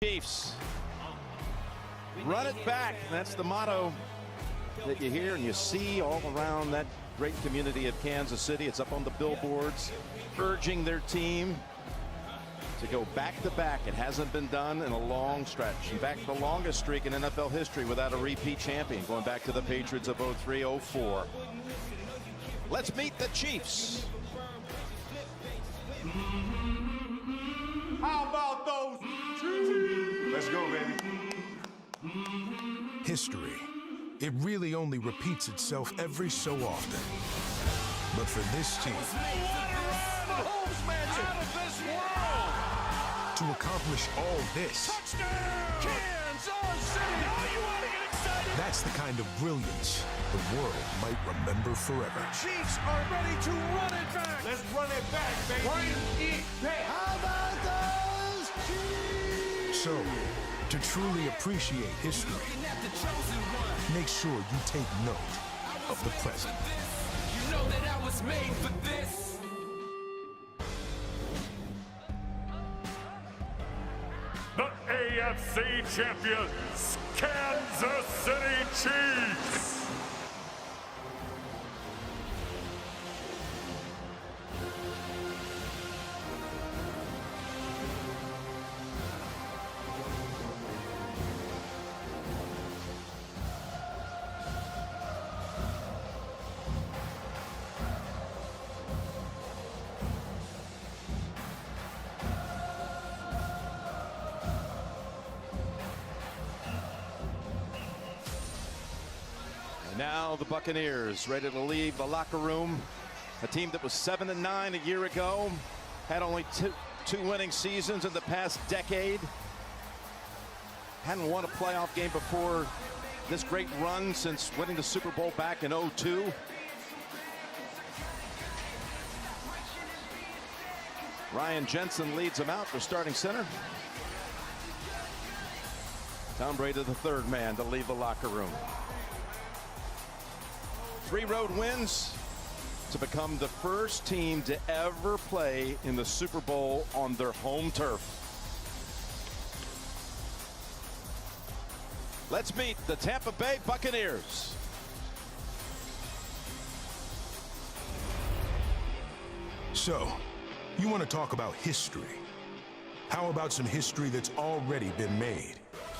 Chiefs, run it back. That's the motto that you hear and you see all around that great community of Kansas City. It's up on the billboards, urging their team to go back-to-back. It hasn't been done in a long stretch. In fact, the longest streak in NFL history without a repeat champion, going back to the Patriots of 03-04. Let's meet the Chiefs. How about those Chiefs? Let's go, baby. History. It really only repeats itself every so often. But for this team, Out of this world! to accomplish all this, Touchdown! Kansas City! Now you want to get excited! that's the kind of brilliance the world might remember forever. Chiefs are ready to run it back! Let's run it back, baby. Bring it back. How about those Chiefs? So, to truly appreciate history, make sure you take note of the present. You know that I was made for this. The AFC champions, Kansas City Chiefs. Now the Buccaneers ready to leave the locker room. A team that was 7-9 a year ago, had only two winning seasons in the past decade. Hadn't won a playoff game before this great run since winning the Super Bowl back in 2002. Ryan Jensen leads them out for starting center. Tom Brady, the third man to leave the locker room. 3 road wins to become the first team to ever play in the Super Bowl on their home turf. Let's meet the Tampa Bay Buccaneers. So, you want to talk about history? How about some history that's already been made?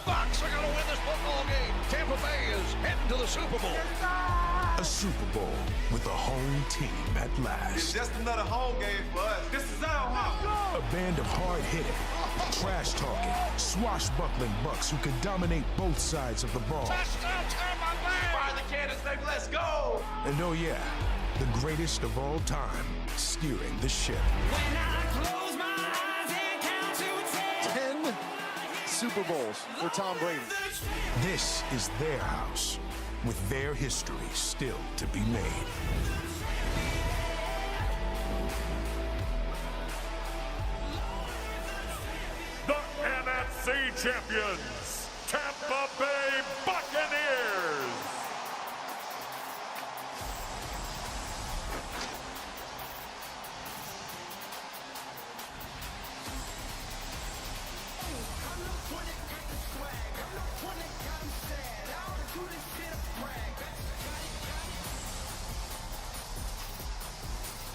Bucs are going to win this football game. Tampa Bay is heading to the Super Bowl. A Super Bowl with a home team at It's last. just another home game for us. This is our house. A band of hard-hitting, trash-talking, swashbuckling Bucks who could dominate both sides of the ball. Touchdown, Tampa Bay! Fire the Kansas, baby. Let's go. And oh yeah, the greatest of all time steering the ship. When I close my eyes and count to 10. 10 Super Bowls for Tom Brady. This is their house, with their history still to be made. The NFC champions, Tampa Bay Buccaneers.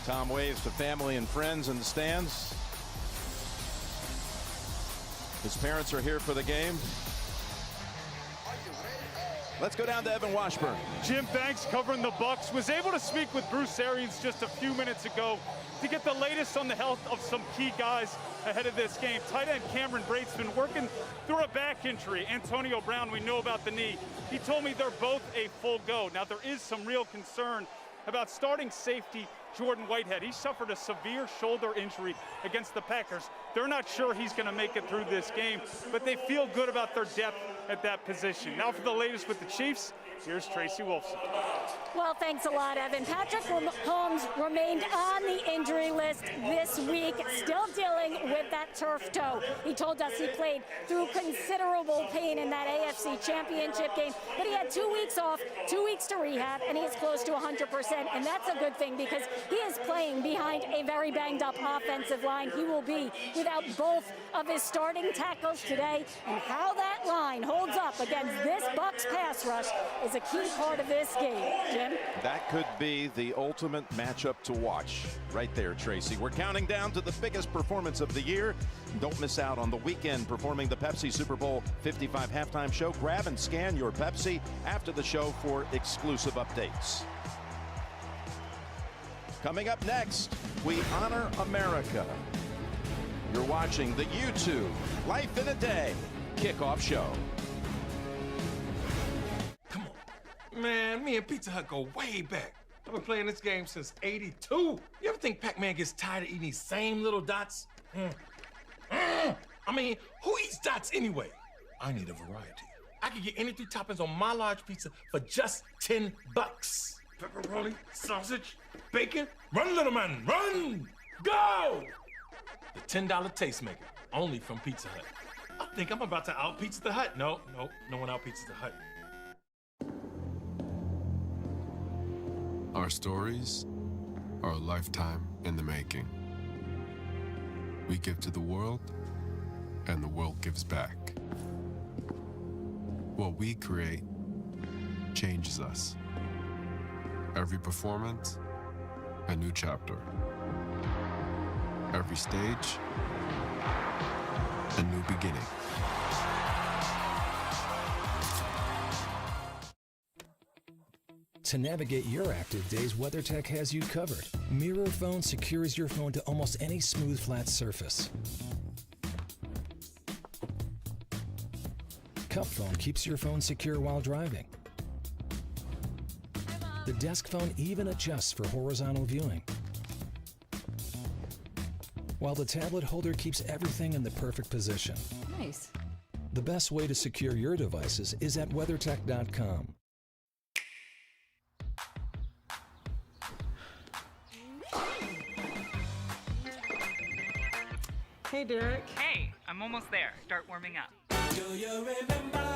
Tom waves to family and friends in the stands. His parents are here for the game. Let's go down to Evan Washburn. Jim, thanks, covering the Bucs. Was able to speak with Bruce Arians just a few minutes ago to get the latest on the health of some key guys ahead of this game. Tight end Cameron Brate's been working through a back injury. Antonio Brown, we know about the knee. He told me they're both a full go. Now, there is some real concern about starting safety Jordan Whitehead. He suffered a severe shoulder injury against the Packers. They're not sure he's going to make it through this game, but they feel good about their depth at that position. Now for the latest with the Chiefs, here's Tracy Wolfson. Well, thanks a lot, Evan. Patrick Mahomes remained on the injury list this week, still dealing with that turf toe. He told us he played through considerable pain in that AFC Championship game, but he had 2 weeks off, 2 weeks to rehab, and he is close to 100%, and that's a good thing because he is playing behind a very banged-up offensive line. He will be without both of his starting tackles today, and how that line holds up against this Bucs pass rush is a key part of this game. Jim? That could be the ultimate matchup to watch right there, Tracy. We're counting down to the biggest performance of the year. Don't miss out on the weekend performing the Pepsi Super Bowl 55 halftime show. Grab and scan your Pepsi after the show for exclusive updates. Coming up next, we honor America. You're watching the YouTube Life in a Day kickoff show. Man, me and Pizza Hut go way back. I've been playing this game since '82. You ever think Pac-Man gets tired of eating these same little dots? I mean, who eats dots anyway? I need a variety. I can get any 3 toppings on my large pizza for just $10. Pepperoni, sausage, bacon. Run, little man, run! Go! The $10 Tastemaker, only from Pizza Hut. I think I'm about to out-pizza the Hut. No one out-pizzas the Hut. Our stories are a lifetime in the making. We give to the world, and the world gives back. What we create changes us. Every performance, a new chapter. Every stage, a new beginning. To navigate your active days, WeatherTech has you covered. Mirror Phone secures your phone to almost any smooth, flat surface. Cup Phone keeps your phone secure while driving. The Desk Phone even adjusts for horizontal viewing. While the tablet holder keeps everything in the perfect position. Nice. The best way to secure your devices is at WeatherTech.com. Hey, Derek. Hey, I'm almost there. Start warming up. Do you remember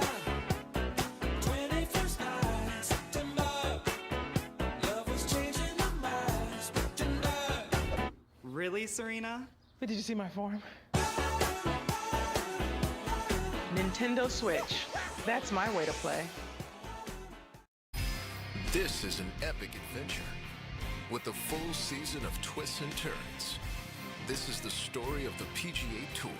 21st night, September? Love was changing our minds, pretender. Really, Serena? But did you see my form? Nintendo Switch. That's my way to play. This is an epic adventure with a full season of twists and turns. This is the story of the PGA Tour.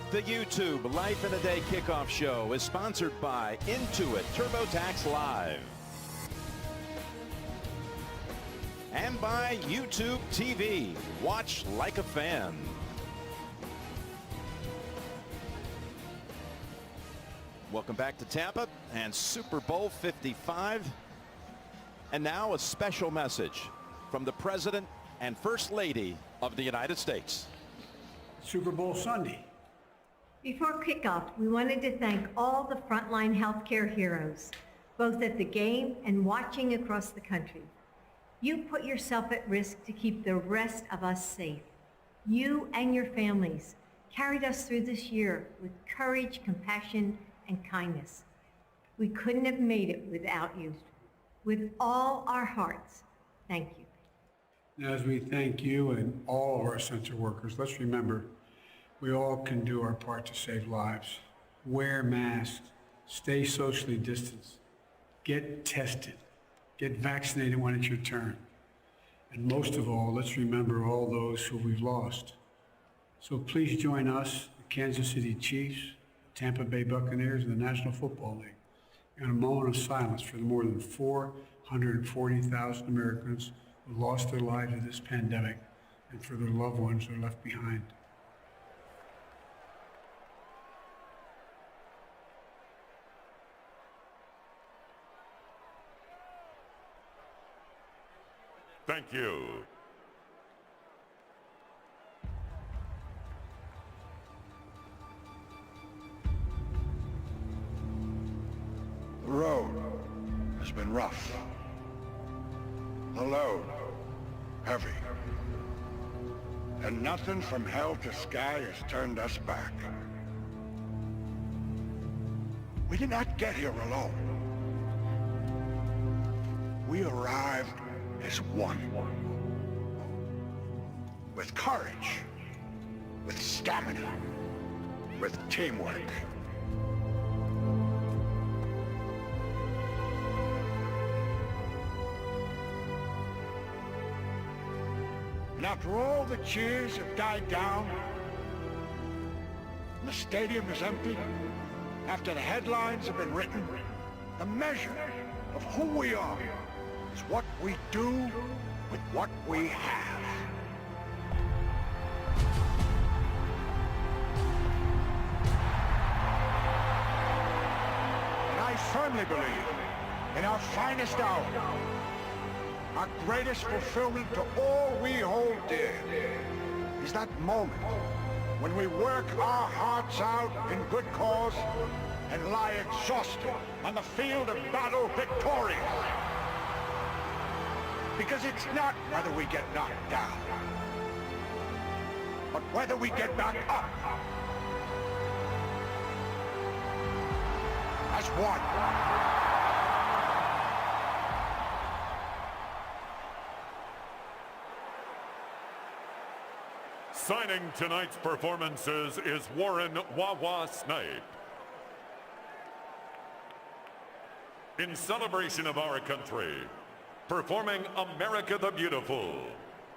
The YouTube Life in a Day kickoff show is sponsored by Intuit TurboTax Live. And by YouTube TV. Watch like a fan. Welcome back to Tampa and Super Bowl 55. And now a special message from the President and First Lady of the United States. Super Bowl Sunday. Before kickoff, we wanted to thank all the frontline healthcare heroes, both at the game and watching across the country. You put yourself at risk to keep the rest of us safe. You and your families carried us through this year with courage, compassion, and kindness. We couldn't have made it without you. With all our hearts, thank you. Now, as we thank you and all of our essential workers, let's remember we all can do our part to save lives. Wear masks, stay socially distanced, get tested, get vaccinated when it's your turn. And most of all, let's remember all those who we've lost. So please join us, the Kansas City Chiefs, Tampa Bay Buccaneers, and the National Football League in a moment of silence for the more than 440,000 Americans who lost their lives in this pandemic and for their loved ones who are left behind. Thank you. rough. The load, heavy. And nothing from hell to sky has turned us back. We did not get here alone. We arrived as one. With courage, with stamina, with teamwork. And after all the cheers have died down, and the stadium is empty, after the headlines have been written, the measure of who we are is what we do with what we have. And I firmly believe in our finest hour, our greatest fulfillment to all we hold dear, is that moment when we work our hearts out in good cause and lie exhausted on the field of battle victorious. Because it's not whether we get knocked down, but whether we get back up as one. Signing tonight's performances is Warren Wawa Snipe. In celebration of our country, performing America the Beautiful,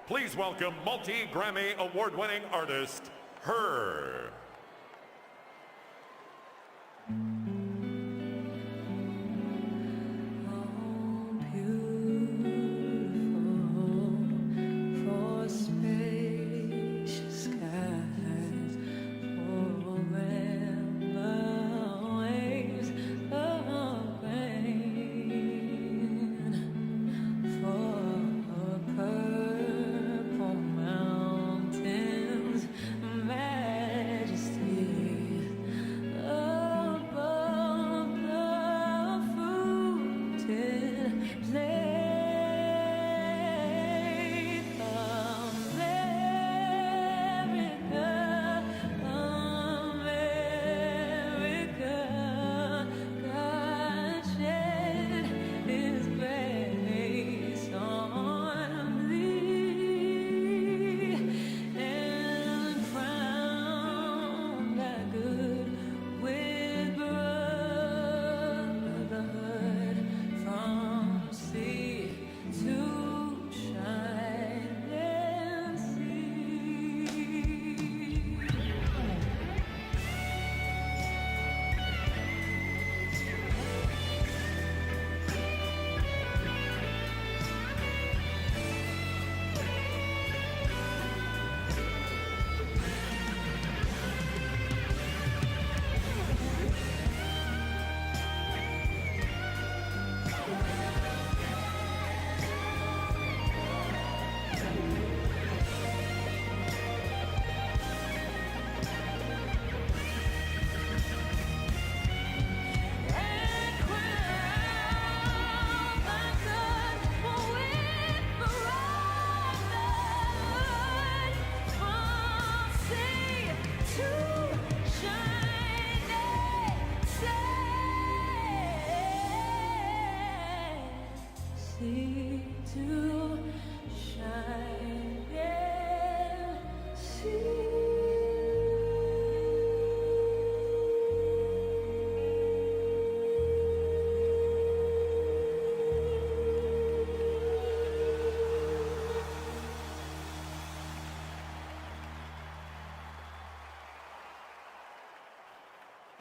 please welcome multi-Grammy award-winning artist, Her.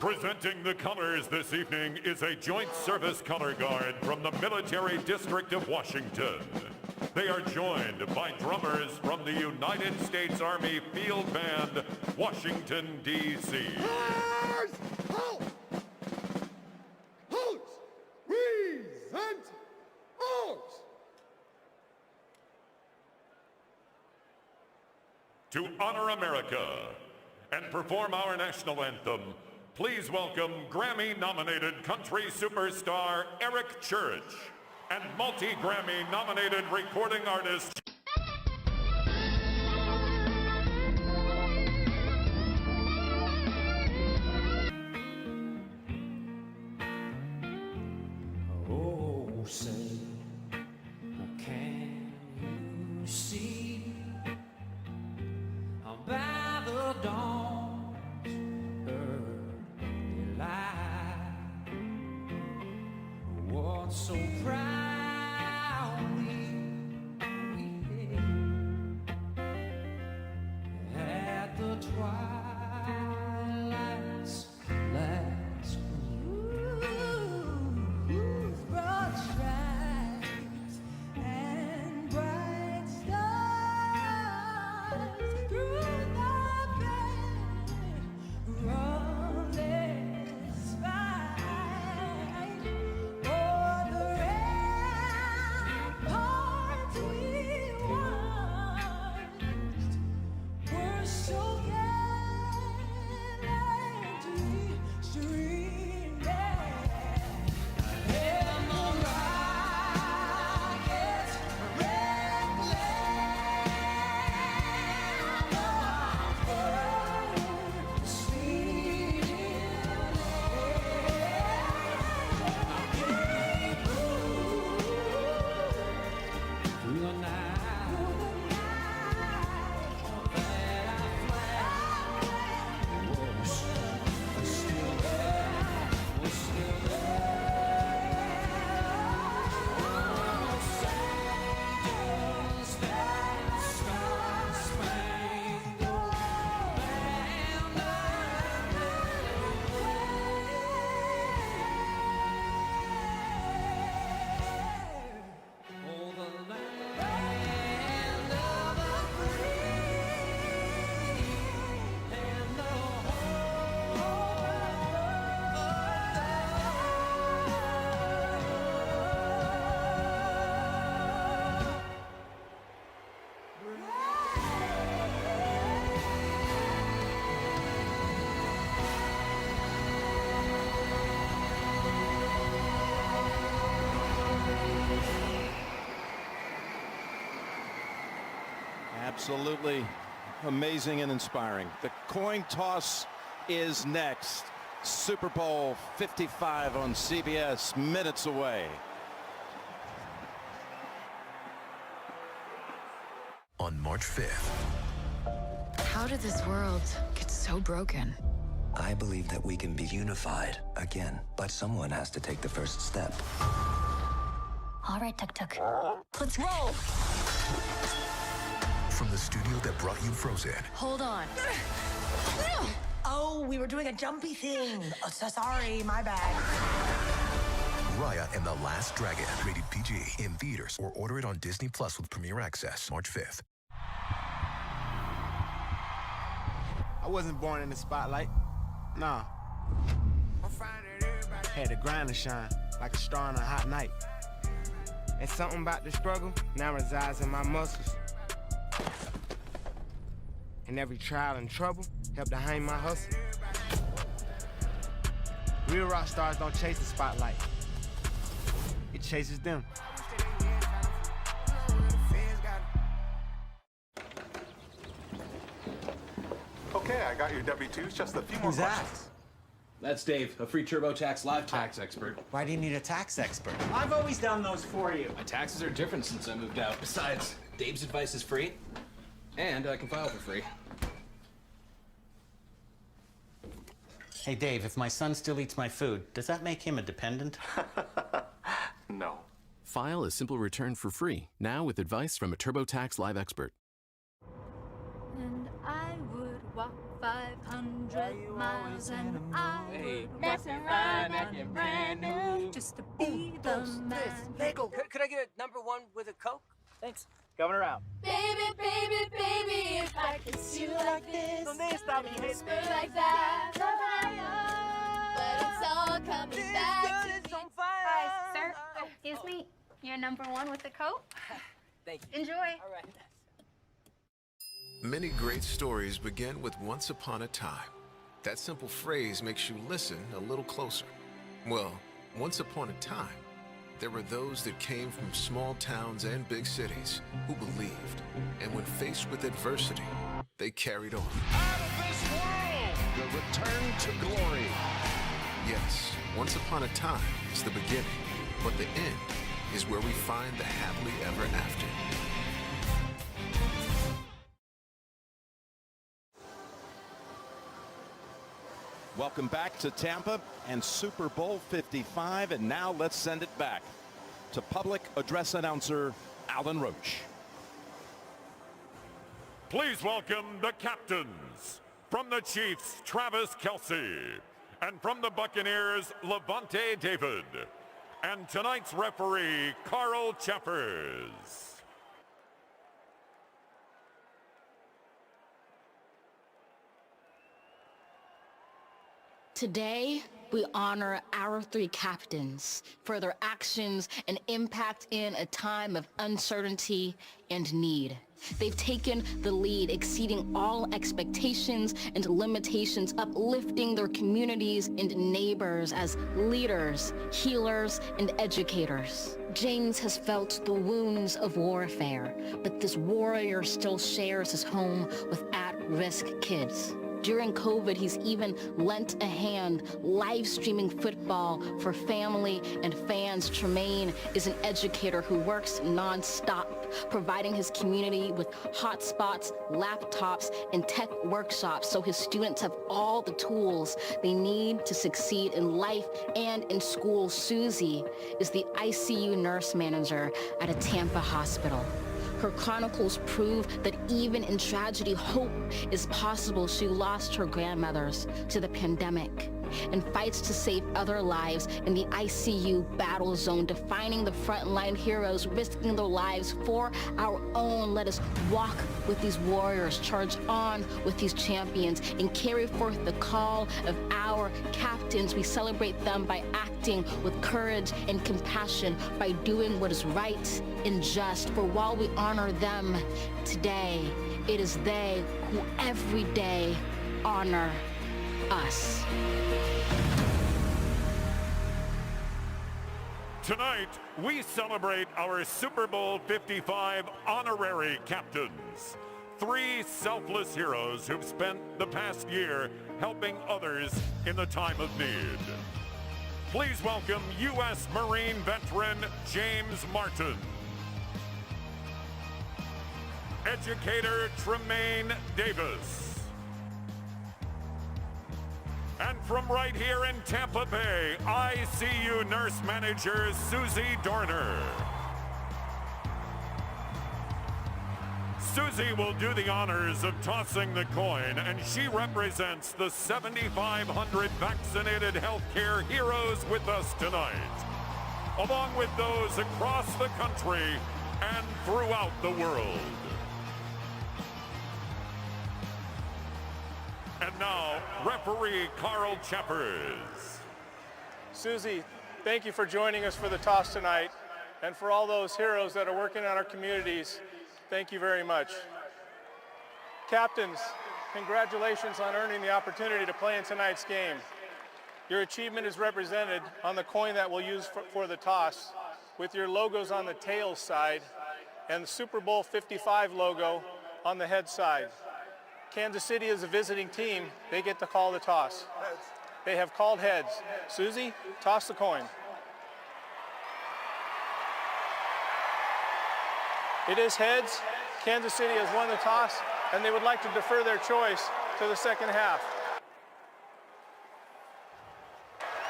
Presenting the colors this evening is a Joint Service Color Guard from the Military District of Washington. They are joined by drummers from the United States Army Field Band, Washington, D.C. Halt! Halt! Present! Halt! To honor America and perform our national anthem, please welcome Grammy-nominated country superstar Eric Church. and multi-Grammy nominated recording artist. Oh, say, can you see by the dawn's early light what so proudly we at the twilight's last broad stripes and bright stars through the perilous fight. O'er the ramparts we watched were so gallantly streamed. And the rockets red glamour sweet in through the night that I fled was still there, was still there. Sails that star-spangled banner oh, the land of the free and the home Absolutely amazing and inspiring. The coin toss is next. Super Bowl 55 on CBS, minutes away. On March 5th, How did this world get so broken? I believe that we can be unified again, but someone has to take the first step. All right, Tuk Tuk. Let's roll. from the studio that brought you Frozen, Hold on. Oh, we were doing a jumpy thing. Oh, so sorry, my bad. Raya and the Last Dragon, rated PG, in theaters or order it on Disney Plus with Premier Access, March 5th. I wasn't born in the spotlight. Nah. Had to grind to shine, like a star on a hot night. And something about the struggle now resides in my muscles. And every trial and trouble helped to hang my hustle. Real rock stars don't chase the spotlight. It chases them. Okay, I got your W-2s. Just a few more Who's that? questions. That's Dave, a free TurboTax live tax expert. Why do you need a tax expert? I've always done those for you. My taxes are different since I moved out. Besides, Dave's advice is free, and I can file for free. Hey, Dave, if my son still eats my food, does that make him a dependent? No. File a simple return for free, now with advice from a TurboTax live expert. And I would walk 500 miles and I would mess around and brand new just to be the man. Could I get a number one with a Coke? Thanks. Governor out. Baby, baby, baby, if I kiss you like this, whisper like that, but it's all coming back to me. Hi, sir. Excuse me. You're number one with the coat. Thank you. Enjoy. All right. Many great stories begin with once upon a time. That simple phrase makes you listen a little closer. Well, once upon a time, There were those that came from small towns and big cities who believed, and when faced with adversity, they carried on. Out of this world! The return to glory. Yes, once upon a time is the beginning, but the end is where we find the happily ever after. Welcome back to Tampa and Super Bowl 55, and now let's send it back to public address announcer Alan Roach. Please welcome the captains. From the Chiefs, Travis Kelce. And from the Buccaneers, Levante David. And tonight's referee, Carl Chappers. Today, we honor our three captains for their actions and impact in a time of uncertainty and need. They've taken the lead, exceeding all expectations and limitations, uplifting their communities and neighbors as leaders, healers, and educators. James has felt the wounds of warfare, but this warrior still shares his home with at-risk kids. During COVID, he's even lent a hand live streaming football for family and fans. Tremaine is an educator who works nonstop, providing his community with hotspots, laptops, and tech workshops so his students have all the tools they need to succeed in life and in school. Susie is the ICU nurse manager at a Tampa hospital. Her chronicles prove that even in tragedy, hope is possible. She lost her grandmothers to the pandemic and fights to save other lives in the ICU battle zone, defining the frontline heroes, risking their lives for our own. Let us walk with these warriors, charge on with these champions, and carry forth the call of our captains. We celebrate them by acting with courage and compassion, by doing what is right and just. For while we honor them today, it is they who every day honor us. Tonight, we celebrate our Super Bowl 55 honorary captains. Three selfless heroes who've spent the past year helping others in the time of need. Please welcome U.S. Marine veteran James Martin. Educator Tremaine Davis. And from right here in Tampa Bay, ICU nurse manager Susie Dorner. Susie will do the honors of tossing the coin, and she represents the 7,500 vaccinated healthcare heroes with us tonight, along with those across the country and throughout the world. And now, referee Carl Chappers. Susie, thank you for joining us for the toss tonight, and for all those heroes that are working on our communities, thank you very much. Captains, congratulations on earning the opportunity to play in tonight's game. Your achievement is represented on the coin that we'll use for the toss, with your logos on the tail side and the Super Bowl 55 logo on the head side. Kansas City is a visiting team. They get to call the toss. They have called heads. Susie, toss the coin. It is heads. Kansas City has won the toss, and they would like to defer their choice to the second half.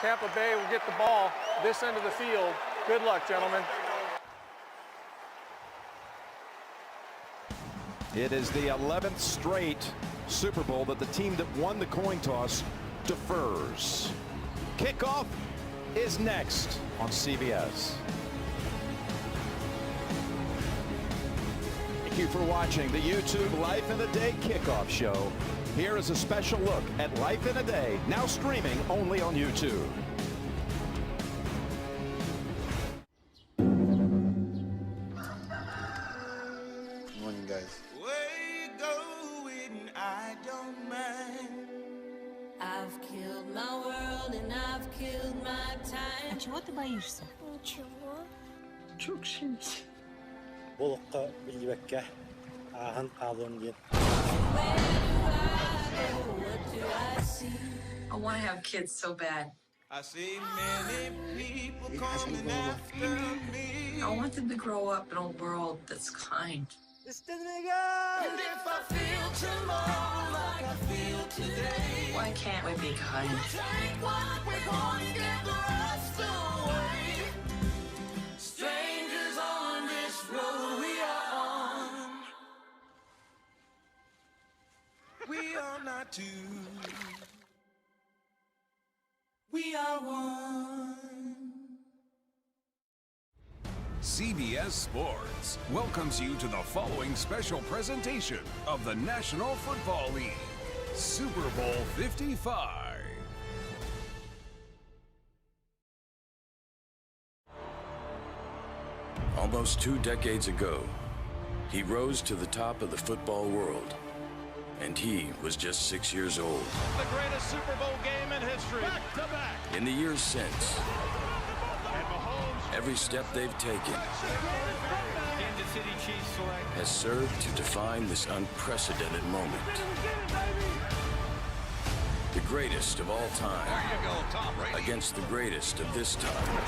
Tampa Bay will get the ball this end of the field. Good luck, gentlemen. It is the 11th straight Super Bowl that the team that won the coin toss defers. Kickoff is next on CBS. Thank you for watching the YouTube Life in a Day Kickoff Show. Here is a special look at Life in a Day, now streaming only on YouTube. Good morning, guys. I've killed my world and I've killed my time. А чего ты боишься? чего? Çok şey. Bolukka bilgibekke ahın alın diye. I want to have kids so bad. I see many people coming after me. I want them to grow up in a world that's kind. And if I feel tomorrow like I feel today, Why can't we be kind? take what we're gonna give the rest away. Strangers on this road we are on. We are not two. We are one. CBS Sports welcomes you to the following special presentation of the National Football League, Super Bowl 55. Almost 2 decades ago, he rose to the top of the football world, and he was just 6 years old. The greatest Super Bowl game in history. Back to back. In the years since, every step they've taken Kansas City Chiefs select. has served to define this unprecedented moment. The greatest of all time against the greatest of this time.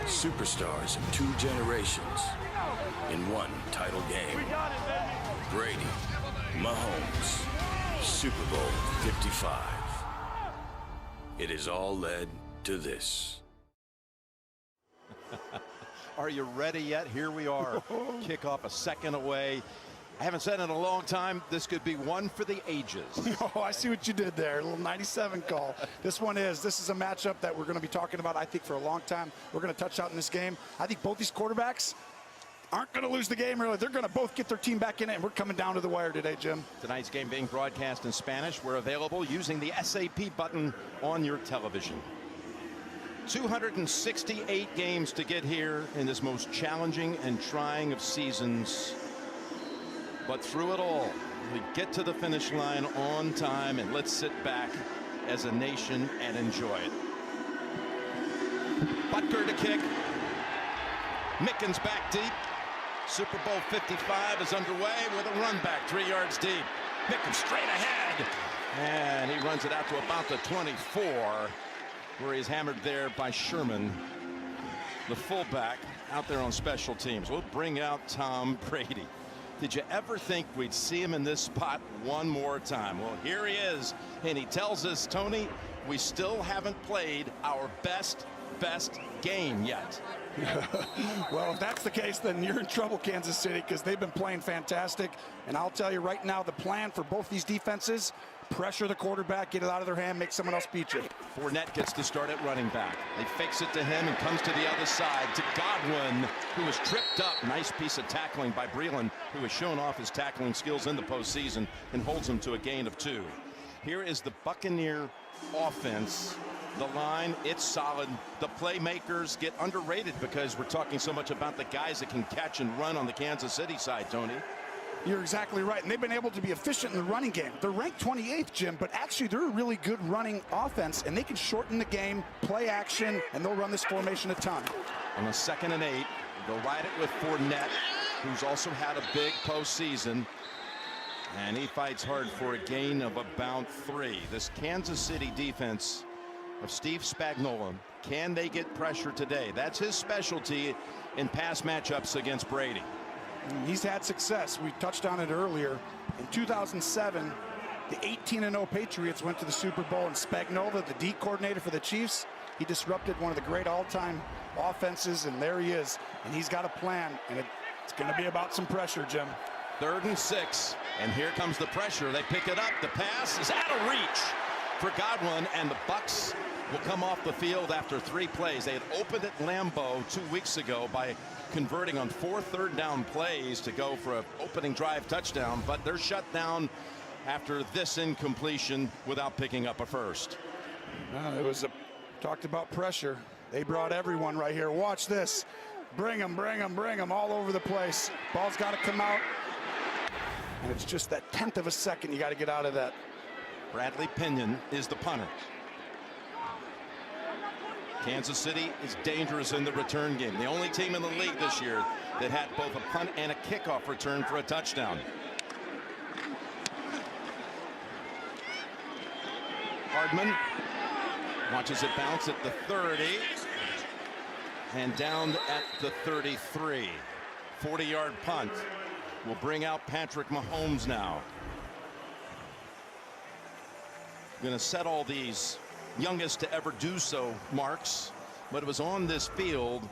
Superstars of 2 generations in one title game. Brady, Mahomes, Super Bowl 55. It has all led to this. Are you ready yet? Here we are. Kickoff a second away. I haven't said in a long time, this could be one for the ages. Oh, I see what you did there. A little 97 call. This is a matchup that we're going to be talking about, I think, for a long time. We're going to touch out in this game. I think both these quarterbacks aren't going to lose the game, really. They're going to both get their team back in it, and we're coming down to the wire today, Jim. Tonight's game being broadcast in Spanish. We're available using the SAP button on your television. 268 games to get here in this most challenging and trying of seasons. But through it all, we get to the finish line on time, and let's sit back as a nation and enjoy it. Butker to kick. Mickens back deep. Super Bowl 55 is underway with a run back 3 yards deep. Mickens straight ahead. And he runs it out to about the 24, where he's hammered there by Sherman, the fullback, out there on special teams. We'll bring out Tom Brady. Did you ever think we'd see him in this spot one more time? Well, here he is, and he tells us, Tony, we still haven't played our best game yet. Well, if that's the case, then you're in trouble, Kansas City, because they've been playing fantastic. And I'll tell you right now, the plan for both these defenses, pressure the quarterback, get it out of their hand, make someone else beat you. Fournette gets to start at running back. He fakes it to him and comes to the other side to Godwin, who was tripped up. Nice piece of tackling by Breeland, who has shown off his tackling skills in the postseason and holds him to a gain of 2. Here is the Buccaneer offense. The line, it's solid. The playmakers get underrated because we're talking so much about the guys that can catch and run on the Kansas City side, Tony. You're exactly right, and they've been able to be efficient in the running game. They're ranked 28th, Jim, but actually they're a really good running offense, and they can shorten the game, play action, and they'll run this formation a ton. On a 2nd and 8, they'll ride it with Fournette, who's also had a big postseason, and he fights hard for a gain of about 3. This Kansas City defense of Steve Spagnuolo, can they get pressure today? That's his specialty in pass matchups against Brady. He's had success. We touched on it earlier. In 2007, the 18-0 Patriots went to the Super Bowl, and Spagnuolo, the D coordinator for the Chiefs, he disrupted one of the great all-time offenses, and there he is. And he's got a plan, and it's going to be about some pressure, Jim. 3rd and 6, and here comes the pressure. They pick it up. The pass is out of reach for Godwin, and the Bucs will come off the field after 3 plays. They had opened at Lambeau 2 weeks ago by converting on 4 third down plays to go for an opening drive touchdown, but they're shut down after this incompletion without picking up a first. Talked about pressure. They brought everyone right here. Watch this. Bring them all over the place. Ball's got to come out. And it's just that 1/10 of a second you got to get out of that. Bradley Pinion is the punter. Kansas City is dangerous in the return game. The only team in the league this year that had both a punt and a kickoff return for a touchdown. Hardman watches it bounce at the 30 and down at the 33. 40-yard punt will bring out Patrick Mahomes now. Going to set all these youngest to ever do so marks, but it was on this field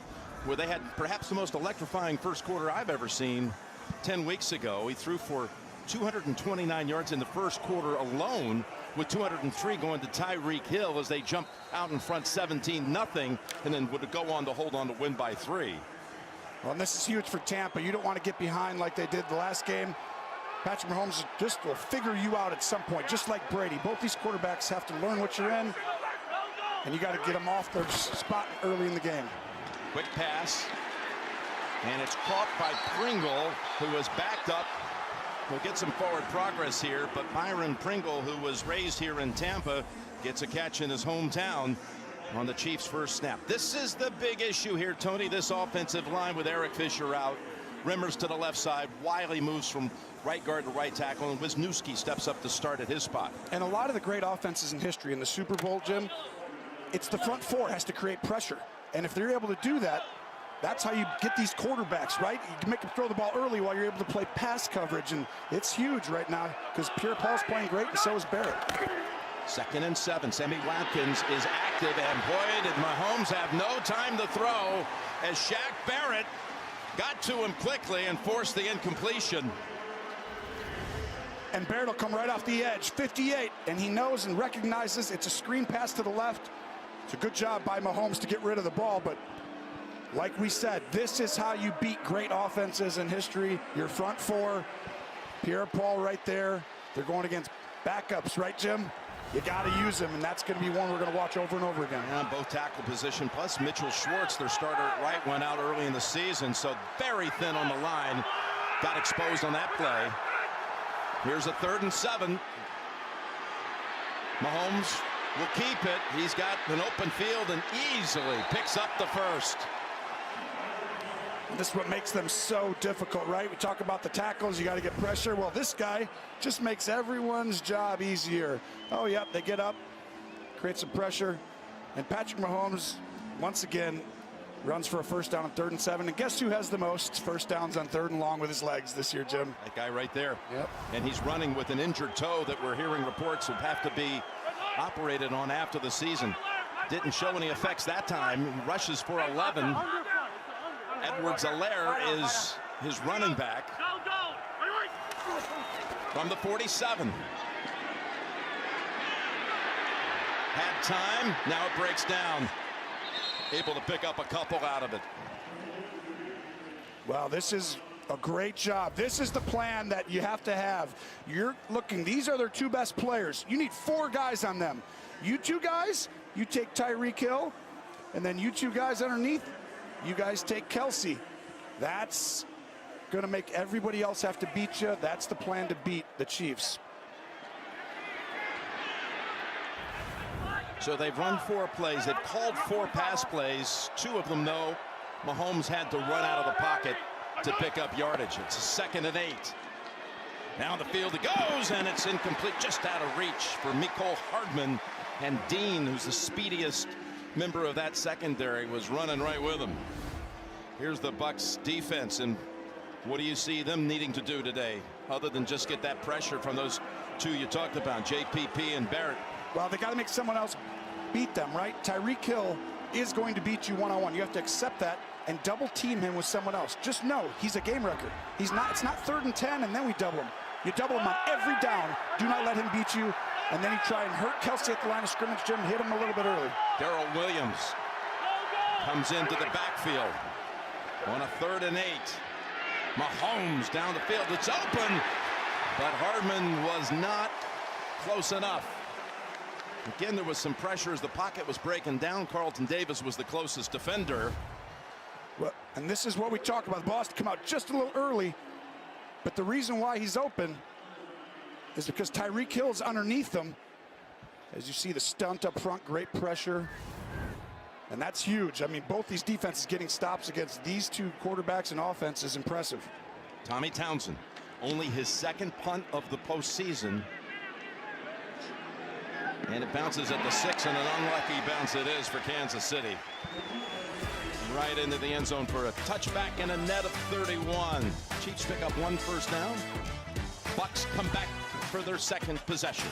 where they had perhaps the most electrifying first quarter I've ever seen 10 weeks ago. He threw for 229 yards in the first quarter alone, with 203 going to Tyreek Hill as they jump out in front 17-0, and then would go on to hold on to win by 3. Well, and this is huge for Tampa. You don't want to get behind like they did the last game. Patrick Mahomes just will figure you out at some point, just like Brady. Both these quarterbacks have to learn what you're in, and you got to get them off their spot early in the game. Quick pass, and it's caught by Pringle, who was backed up. We'll get some forward progress here, but Byron Pringle, who was raised here in Tampa, gets a catch in his hometown on the Chiefs' first snap. This is the big issue here, Tony. This offensive line with Eric Fisher out. Rimmers to the left side. Wiley moves from right guard to right tackle, and Wisniewski steps up to start at his spot. And a lot of the great offenses in history in the Super Bowl, Jim, it's the front four has to create pressure. And if they're able to do that, that's how you get these quarterbacks, right? You can make them throw the ball early while you're able to play pass coverage, and it's huge right now because Pierre-Paul's playing great, and so is Barrett. 2nd and 7. Sammy Watkins is active, and boy, did Mahomes have no time to throw as Shaq Barrett got to him quickly and forced the incompletion. And Barrett will come right off the edge, 58, and he knows and recognizes it's a screen pass to the left. It's a good job by Mahomes to get rid of the ball, but like we said, this is how you beat great offenses in history. Your front four, Pierre-Paul right there. They're going against backups, right, Jim? You got to use them, and that's going to be one we're going to watch over and over again. Yeah, both tackle position, plus Mitchell Schwartz, their starter at right, went out early in the season, so very thin on the line. Got exposed on that play. Here's a 3rd and 7. Mahomes will keep it. He's got an open field and easily picks up the first. This is what makes them so difficult, right? We talk about the tackles, you got to get pressure. Well, this guy just makes everyone's job easier. Oh, yep, they get up, create some pressure. And Patrick Mahomes, once again, runs for a first down on 3rd and 7. And guess who has the most first downs on 3rd and long with his legs this year, Jim? That guy right there. Yep. And he's running with an injured toe that we're hearing reports would have to be operated on after the season. Didn't show any effects that time. He rushes for 11. Edwards-Helaire is his running back from the 47. Had time, now it breaks down. Able to pick up a couple out of it. Well, this is a great job. This is the plan that you have to have. You're looking, these are their 2 best players. You need 4 guys on them. You 2 guys, you take Tyreek Hill, and then you 2 guys underneath, you guys take Kelsey. That's going to make everybody else have to beat you. That's the plan to beat the Chiefs. So they've run 4 plays. They've called 4 pass plays. 2 of them, though, Mahomes had to run out of the pocket to pick up yardage. It's a 2nd and 8. Down the field it goes, and it's incomplete, just out of reach for Mecole Hardman. And Dean, who's the speediest member of that secondary, was running right with him. Here's the Bucs defense, and what do you see them needing to do today other than just get that pressure from those 2 you talked about, JPP and Barrett? Well, they got to make someone else beat them, right? Tyreek Hill is going to beat you one-on-one. You have to accept that and double team him with someone else. Just know he's a game record. He's not. It's not 3rd and 10 and then we double him. You double him on every down. Do not let him beat you. And then you try and hurt Kelsey at the line of scrimmage, Jim. Hit him a little bit early. Darrell Williams comes into the backfield on a 3rd and 8. Mahomes down the field. It's open, but Hardman was not close enough. Again, there was some pressure as the pocket was breaking down. Carlton Davis was the closest defender. Well, and this is what we talk about. The ball has to come out just a little early, but the reason why he's open is because Tyreek Hill's underneath him. As you see the stunt up front, great pressure. And that's huge. I mean, both these defenses getting stops against these two quarterbacks and offense is impressive. Tommy Townsend, only his second punt of the postseason. And it bounces at the 6, and an unlucky bounce it is for Kansas City. Right into the end zone for a touchback and a net of 31. Chiefs pick up 1 first down. Bucks come back for their second possession.